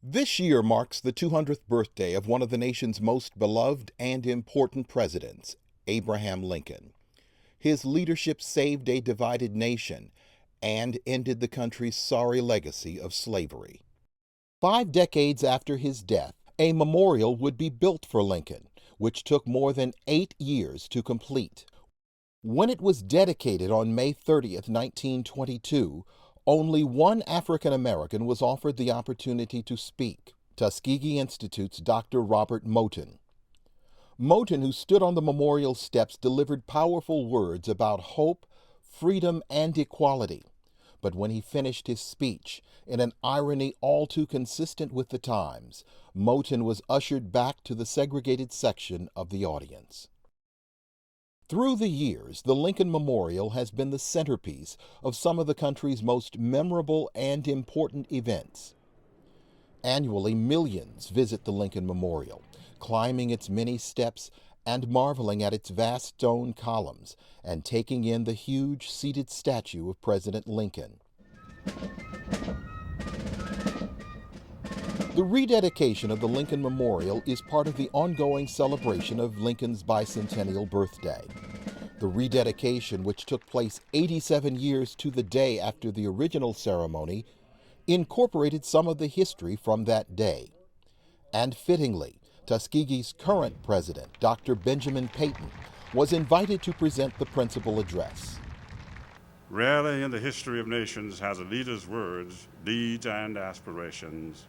This year marks the 200th birthday of one of the nation's most beloved and important presidents, Abraham Lincoln. His leadership saved a divided nation and ended the country's sorry legacy of slavery. 5 decades after his death, a memorial would be built for Lincoln, which took more than 8 years to complete. When it was dedicated on May 30th, 1922, only one African American was offered the opportunity to speak, Tuskegee Institute's Dr. Robert Moton. Moton, who stood on the memorial steps, delivered powerful words about hope, freedom, and equality. But when he finished his speech, in an irony all too consistent with the times, Moton was ushered back to the segregated section of the audience. Through the years, the Lincoln Memorial has been the centerpiece of some of the country's most memorable and important events. Annually, millions visit the Lincoln Memorial, climbing its many steps and marveling at its vast stone columns and taking in the huge seated statue of President Lincoln. The rededication of the Lincoln Memorial is part of the ongoing celebration of Lincoln's bicentennial birthday. The rededication, which took place 87 years to the day after the original ceremony, incorporated some of the history from that day. And fittingly, Tuskegee's current president, Dr. Benjamin Payton, was invited to present the principal address. Rarely in the history of nations has a leader's words, deeds, and aspirations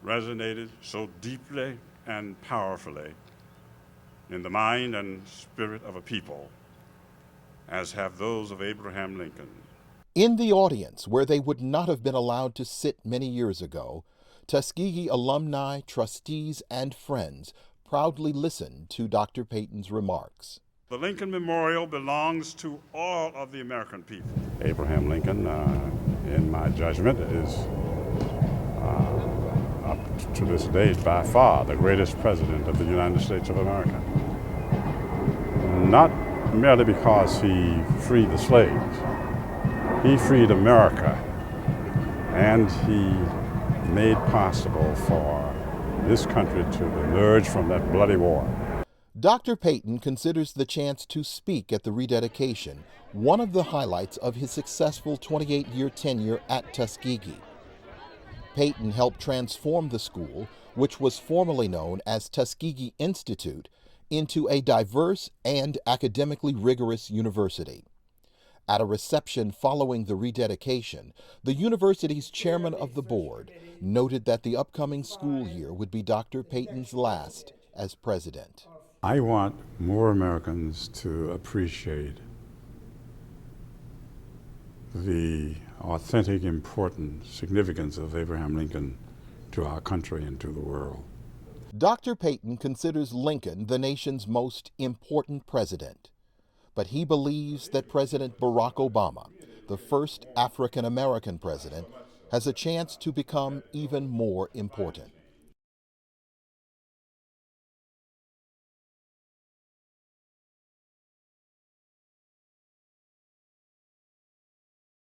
resonated so deeply and powerfully in the mind and spirit of a people as have those of Abraham Lincoln. In the audience, where they would not have been allowed to sit many years ago, Tuskegee alumni, trustees, and friends proudly listened to Dr. Payton's remarks. The Lincoln Memorial belongs to all of the American people. Abraham Lincoln, in my judgment, is up to this date by far the greatest president of the United States of America. Not merely because he freed the slaves, he freed America, and he made possible for this country to emerge from that bloody war. Dr. Payton considers the chance to speak at the rededication one of the highlights of his successful 28-year tenure at Tuskegee. Payton helped transform the school, which was formerly known as Tuskegee Institute, into a diverse and academically rigorous university. At a reception following the rededication, the university's chairman of the board noted that the upcoming school year would be Dr. Payton's last as president. I want more Americans to appreciate the authentic, important significance of Abraham Lincoln to our country and to the world. Dr. Payton considers Lincoln the nation's most important president, but he believes that President Barack Obama, the first African American president, has a chance to become even more important.